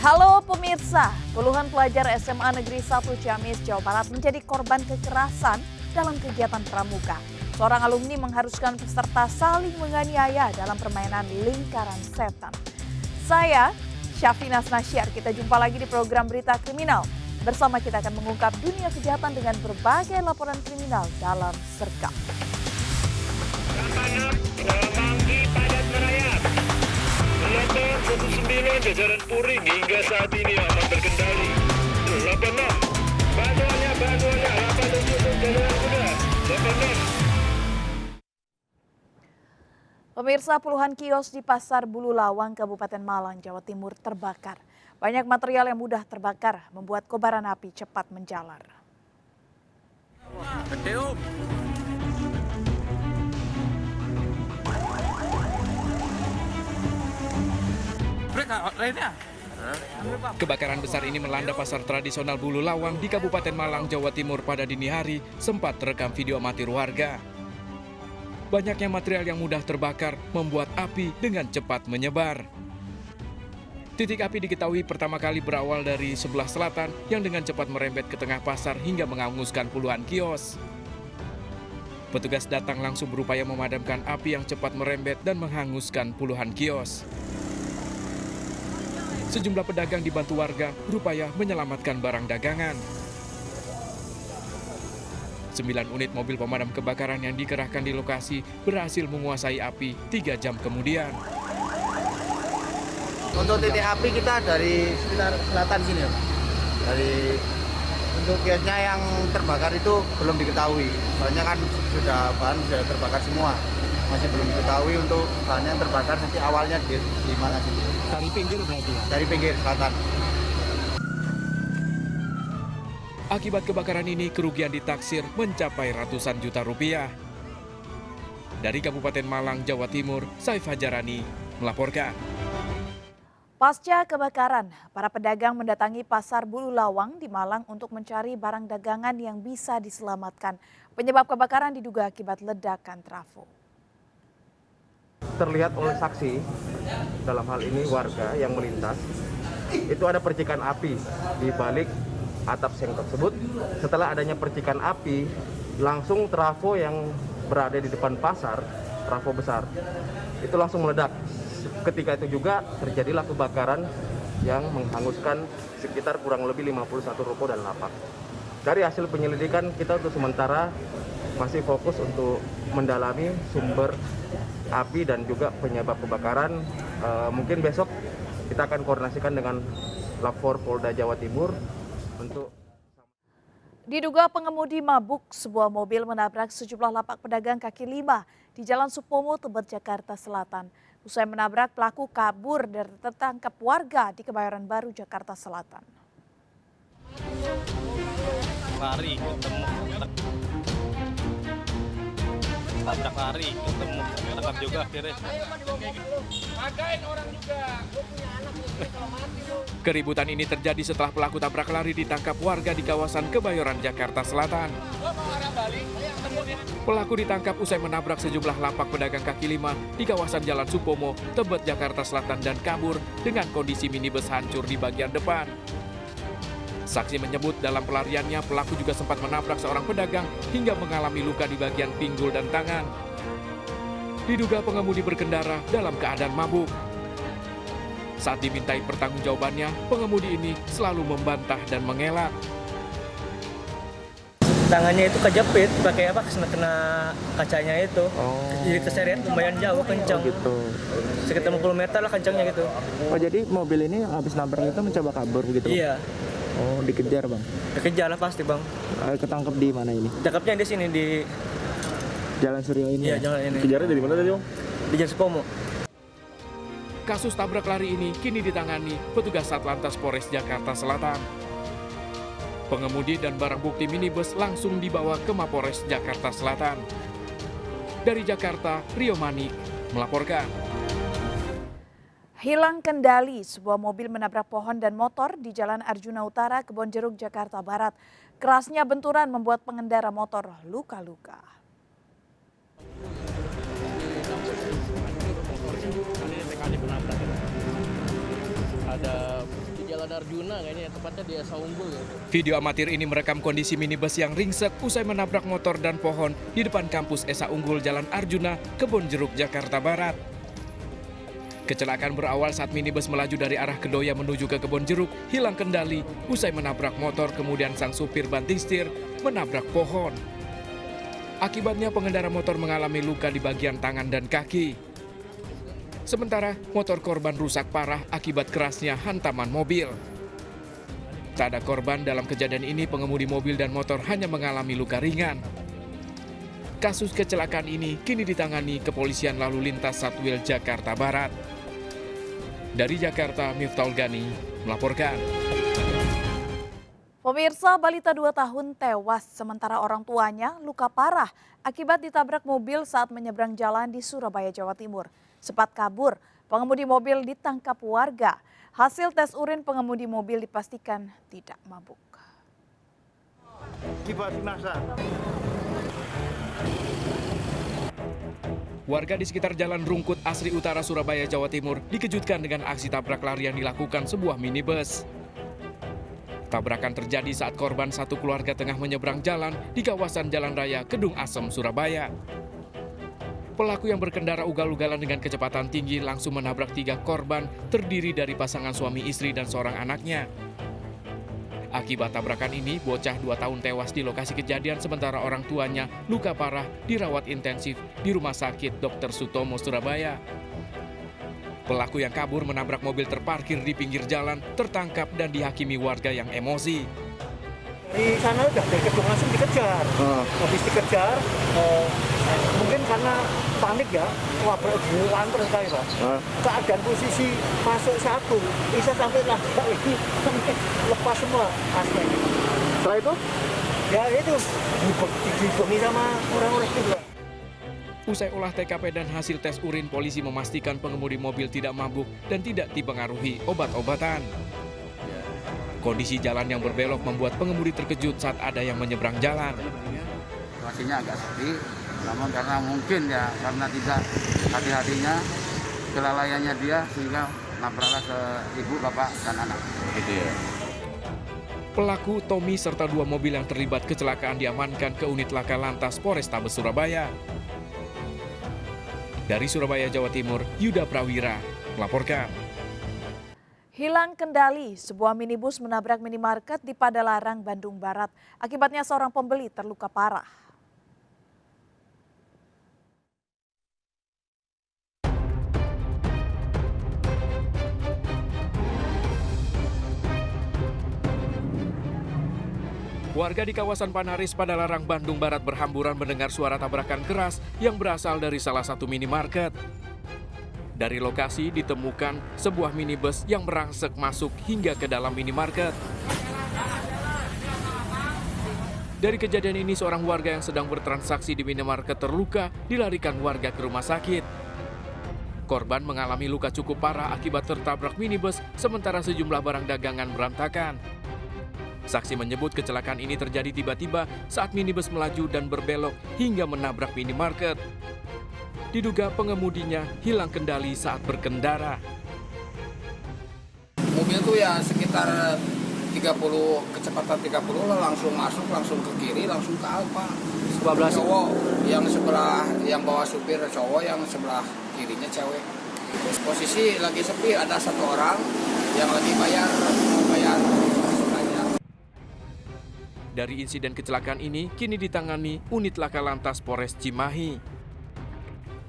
Halo pemirsa, puluhan pelajar SMA Negeri 1 Ciamis, Jawa Barat menjadi korban kekerasan dalam kegiatan pramuka. Seorang alumni mengharuskan peserta saling menganiaya dalam permainan lingkaran setan. Saya, Syafina Nasyar, kita jumpa lagi di program Berita Kriminal. Bersama kita akan mengungkap dunia kejahatan dengan berbagai laporan kriminal dalam Sergap. Kilometer 19 jajaran Puring hingga saat ini aman terkendali. 86, bantuannya 87 jajaran kuda, 86. Pemirsa, puluhan kios di Pasar Bulu Lawang, Kabupaten Malang, Jawa Timur terbakar. Banyak material yang mudah terbakar membuat kobaran api cepat menjalar. Kebakaran besar ini melanda pasar tradisional Bulu Lawang di Kabupaten Malang, Jawa Timur pada dini hari sempat terekam video amatir warga. Banyaknya material yang mudah terbakar membuat api dengan cepat menyebar. Titik api diketahui pertama kali berawal dari sebelah selatan yang dengan cepat merembet ke tengah pasar hingga menghanguskan puluhan kios. Petugas datang langsung berupaya memadamkan api yang cepat merembet dan menghanguskan puluhan kios. Sejumlah pedagang dibantu warga berupaya menyelamatkan barang dagangan. 9 unit mobil pemadam kebakaran yang dikerahkan di lokasi berhasil menguasai api 3 jam kemudian. Untuk titik api kita dari sekitar selatan sini ya. Untuk kiosnya yang terbakar itu belum diketahui. Soalnya kan bahan sudah terbakar semua. Masih belum diketahui untuk bahan yang terbakar nanti awalnya di mana sini. Dari pinggir berarti ya? Dari pinggir selatan. Akibat kebakaran ini kerugian ditaksir mencapai ratusan juta rupiah. Dari Kabupaten Malang, Jawa Timur, Saif Hajarani melaporkan. Pasca kebakaran, para pedagang mendatangi Pasar Bulu Lawang di Malang untuk mencari barang dagangan yang bisa diselamatkan. Penyebab kebakaran diduga akibat ledakan trafo. Terlihat oleh saksi, dalam hal ini warga yang melintas, itu ada percikan api di balik atap seng tersebut. Setelah adanya percikan api, langsung trafo yang berada di depan pasar, trafo besar, itu langsung meledak. Ketika itu juga terjadilah kebakaran yang menghanguskan sekitar kurang lebih 51 ruko dan lapak. Dari hasil penyelidikan kita untuk sementara masih fokus untuk mendalami sumber api dan juga penyebab kebakaran. Mungkin besok kita akan koordinasikan dengan Lapor Polda Jawa Timur untuk. Diduga pengemudi mabuk, sebuah mobil menabrak sejumlah lapak pedagang kaki lima di Jalan Supomo, Tebet, Jakarta Selatan. Usai menabrak, pelaku kabur dan tertangkap warga di Kebayoran Baru, Jakarta Selatan. Lari ketemu, tabrak lari ketemu, tangkap juga akhirnya. Keributan ini terjadi setelah pelaku tabrak lari ditangkap warga di kawasan Kebayoran, Jakarta Selatan. Pelaku ditangkap usai menabrak sejumlah lapak pedagang kaki lima di kawasan Jalan Supomo, Tebet, Jakarta Selatan dan kabur dengan kondisi minibus hancur di bagian depan. Saksi menyebut dalam pelariannya pelaku juga sempat menabrak seorang pedagang hingga mengalami luka di bagian pinggul dan tangan. Diduga pengemudi berkendara dalam keadaan mabuk. Saat dimintai pertanggungjawabannya, pengemudi ini selalu membantah dan mengelak. Tangannya itu kejepit, pakai apa? Kena kacanya itu. Jadi terseret lumayan jauh, kencang. Gitu. Sekitar 50 meter lah kencangnya gitu. Oh, jadi mobil ini habis nabrak itu mencoba kabur begitu? Iya. Oh, dikejar bang? Dikejar lah pasti bang. Ketangkep di mana ini? Cakepnya di sini di Jalan Suryo ini? Iya, jalan ini. Kejarnya dari mana tadi bang? Di Jalan Supomo. Kasus tabrak lari ini kini ditangani petugas Satlantas Polres Jakarta Selatan. Pengemudi dan barang bukti minibus langsung dibawa ke Mapolres Jakarta Selatan. Dari Jakarta, Rio Manik melaporkan. Hilang kendali, sebuah mobil menabrak pohon dan motor di Jalan Arjuna Utara, Kebonjeruk, Jakarta Barat. Kerasnya benturan membuat pengendara motor luka-luka. Ada di Jalan Jalan Arjuna kayaknya, tepatnya di Esa Unggul ya. Video amatir ini merekam kondisi minibus yang ringsek usai menabrak motor dan pohon di depan kampus Esa Unggul Jalan Arjuna, Kebonjeruk, Jakarta Barat. Kecelakaan berawal saat minibus melaju dari arah Kedoya menuju ke Kebonjeruk, hilang kendali usai menabrak motor, kemudian sang supir banting setir menabrak pohon. Akibatnya pengendara motor mengalami luka di bagian tangan dan kaki. Sementara motor korban rusak parah akibat kerasnya hantaman mobil. Tak ada korban dalam kejadian ini, pengemudi mobil dan motor hanya mengalami luka ringan. Kasus kecelakaan ini kini ditangani Kepolisian Lalu Lintas Satwil Jakarta Barat. Dari Jakarta, Miftahul Gani melaporkan. Pemirsa, balita 2 tahun tewas sementara orang tuanya luka parah akibat ditabrak mobil saat menyeberang jalan di Surabaya, Jawa Timur. Sempat kabur, pengemudi mobil ditangkap warga. Hasil tes urin pengemudi mobil dipastikan tidak mabuk. Warga di sekitar Jalan Rungkut, Asri Utara, Surabaya, Jawa Timur dikejutkan dengan aksi tabrak lari yang dilakukan sebuah minibus. Tabrakan terjadi saat korban satu keluarga tengah menyeberang jalan di kawasan Jalan Raya Kedung Asem, Surabaya. Pelaku yang berkendara ugal-ugalan dengan kecepatan tinggi langsung menabrak 3 korban terdiri dari pasangan suami istri dan seorang anaknya. Akibat tabrakan ini, bocah 2 tahun tewas di lokasi kejadian sementara orang tuanya luka parah dirawat intensif di Rumah Sakit Dr. Sutomo, Surabaya. Pelaku yang kabur menabrak mobil terparkir di pinggir jalan tertangkap dan dihakimi warga yang emosi. Di sana udah dari Kedung Asem dikejar. Habis dikejar, mungkin karena panik ya, wah lantar sekali Pak. Keadaan posisi masuk satu, bisa sampai lah ini lepas semua aspek. Setelah itu? Ya itu, dibohongi sama orang-orang itu. Usai olah TKP dan hasil tes urin, polisi memastikan pengemudi mobil tidak mabuk dan tidak dipengaruhi obat-obatan. Kondisi jalan yang berbelok membuat pengemudi terkejut saat ada yang menyeberang jalan. Situasinya agak sepi, namun karena mungkin ya karena tidak hati-hatinya, kelalaiannya dia sehingga nabraklah ke ibu, bapak, dan anak. Gitu ya. Pelaku Tommy serta 2 mobil yang terlibat kecelakaan diamankan ke unit laka lantas Polrestabes Surabaya. Dari Surabaya, Jawa Timur, Yuda Prawira melaporkan. Hilang kendali, sebuah minibus menabrak minimarket di Padalarang, Bandung Barat. Akibatnya seorang pembeli terluka parah. Warga di kawasan Panaris, Padalarang, Bandung Barat berhamburan mendengar suara tabrakan keras yang berasal dari salah satu minimarket. Dari lokasi ditemukan sebuah minibus yang merangsek masuk hingga ke dalam minimarket. Dari kejadian ini, seorang warga yang sedang bertransaksi di minimarket terluka dilarikan warga ke rumah sakit. Korban mengalami luka cukup parah akibat tertabrak minibus, sementara sejumlah barang dagangan berantakan. Saksi menyebut kecelakaan ini terjadi tiba-tiba saat minibus melaju dan berbelok hingga menabrak minimarket. Diduga pengemudinya hilang kendali saat berkendara. Mobil itu ya sekitar 30, kecepatan 30 lah, langsung masuk, langsung ke kiri, langsung ke Alfa. 12. Cowok yang sebelah, yang bawa supir cowok, yang sebelah kirinya cewek. Posisi lagi sepi, ada 1 orang yang lagi bayar. Dari insiden kecelakaan ini kini ditangani unit laka lantas Polres Cimahi.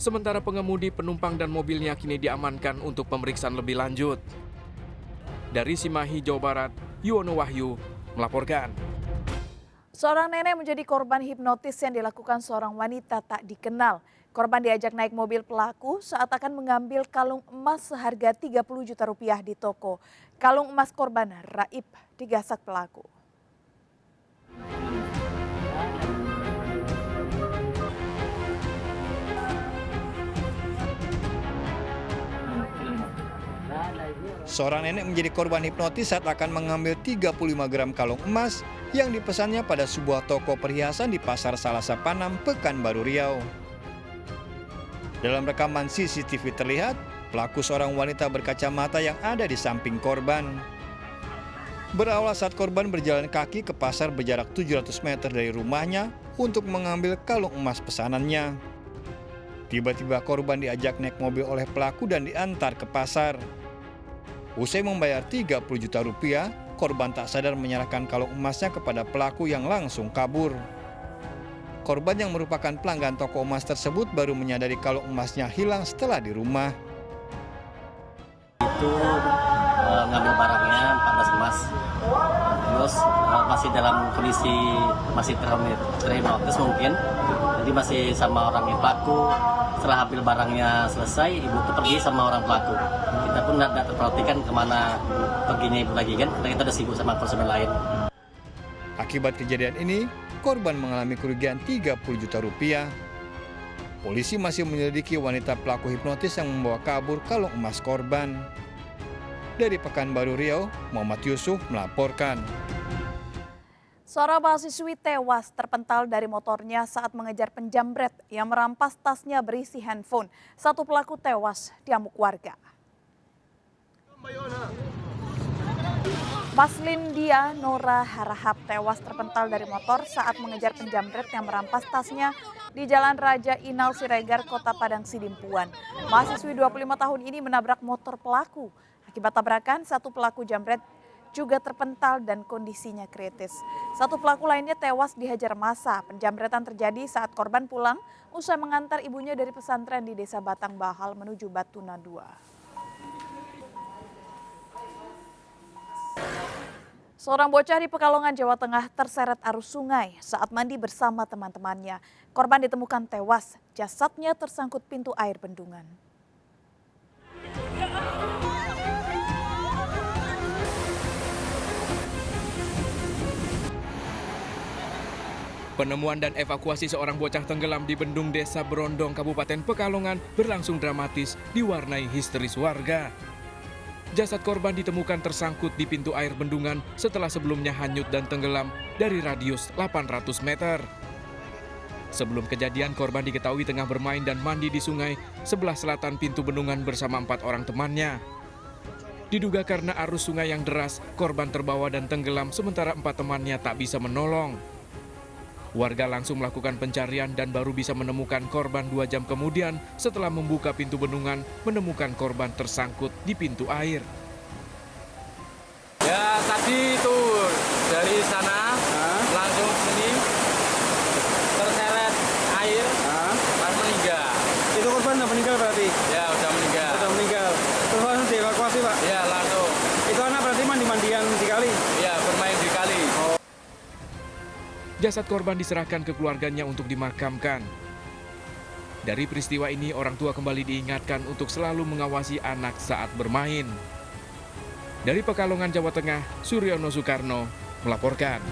Sementara pengemudi, penumpang, dan mobilnya kini diamankan untuk pemeriksaan lebih lanjut. Dari Cimahi, Jawa Barat, Yuwono Wahyu melaporkan. Seorang nenek menjadi korban hipnotis yang dilakukan seorang wanita tak dikenal. Korban diajak naik mobil pelaku saat akan mengambil kalung emas seharga 30 juta rupiah di toko. Kalung emas korban raib digasak pelaku. Seorang nenek menjadi korban hipnotis saat akan mengambil 35 gram kalung emas yang dipesannya pada sebuah toko perhiasan di Pasar Salasa Panam, Pekanbaru Riau. Dalam rekaman CCTV terlihat, pelaku seorang wanita berkacamata yang ada di samping korban. berawal saat korban berjalan kaki ke pasar berjarak 700 meter dari rumahnya untuk mengambil kalung emas pesanannya. Tiba-tiba korban diajak naik mobil oleh pelaku dan diantar ke pasar. Usai membayar 30 juta rupiah, korban tak sadar menyerahkan kalung emasnya kepada pelaku yang langsung kabur. Korban yang merupakan pelanggan toko emas tersebut baru menyadari kalung emasnya hilang setelah di rumah. Itu ngambil barangnya 14 emas, terus masih dalam kondisi masih terhipnotis mungkin, jadi masih sama orang yang pelaku. Setelah ambil barangnya selesai, ibu itu pergi sama orang pelaku. Kita pun tidak terperhatikan kemana perginya ibu lagi kan, karena kita udah sibuk sama personel lain. Akibat kejadian ini, korban mengalami kerugian 30 juta rupiah. Polisi masih menyelidiki wanita pelaku hipnotis yang membawa kabur kalung emas korban. Dari Pekanbaru Riau, Muhammad Yusuf melaporkan. Seorang mahasiswi tewas terpental dari motornya saat mengejar penjamret yang merampas tasnya berisi handphone. Satu pelaku tewas diamuk warga. Maslindia Nora Harahap tewas terpental dari motor saat mengejar penjamret yang merampas tasnya di Jalan Raja Inal Siregar, Kota Padang Sidimpuan. Mahasiswi 25 tahun ini menabrak motor pelaku. Akibat tabrakan, satu pelaku jambret juga terpental dan kondisinya kritis. Satu pelaku lainnya tewas dihajar massa. Penjambretan terjadi saat korban pulang usai mengantar ibunya dari pesantren di Desa Batang Bahal menuju Batuna 2. Seorang bocah di Pekalongan, Jawa Tengah terseret arus sungai saat mandi bersama teman-temannya. Korban ditemukan tewas, jasadnya tersangkut pintu air bendungan. Penemuan dan evakuasi seorang bocah tenggelam di bendung Desa Berondong, Kabupaten Pekalongan berlangsung dramatis, diwarnai histeris warga. Jasad korban ditemukan tersangkut di pintu air bendungan setelah sebelumnya hanyut dan tenggelam dari radius 800 meter. Sebelum kejadian, korban diketahui tengah bermain dan mandi di sungai sebelah selatan pintu bendungan bersama 4 orang temannya. Diduga karena arus sungai yang deras, korban terbawa dan tenggelam sementara 4 temannya tak bisa menolong. Warga langsung melakukan pencarian dan baru bisa menemukan korban 2 jam kemudian setelah membuka pintu bendungan menemukan korban tersangkut di pintu air. Ya tadi itu dari sana langsung ke sini terseret air dan meninggal. Itu korban udah meninggal berarti? Ya udah meninggal. Udah meninggal. Terus langsung dievakuasi Pak? Ya langsung. Itu anak berarti mandi-mandian di kali? Ya bermain di kali. Jasad korban diserahkan ke keluarganya untuk dimakamkan. Dari peristiwa ini, orang tua kembali diingatkan untuk selalu mengawasi anak saat bermain. Dari Pekalongan, Jawa Tengah, Suryono Soekarno melaporkan.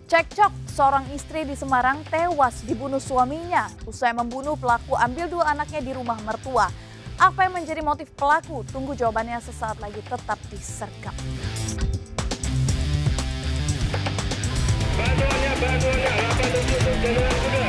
Cekcok, seorang istri di Semarang tewas dibunuh suaminya. Usai membunuh, pelaku ambil 2 anaknya di rumah mertua. Apa yang menjadi motif pelaku? Tunggu jawabannya sesaat lagi, tetap di Sergap. Bantuannya, 8 untuk jalan muda.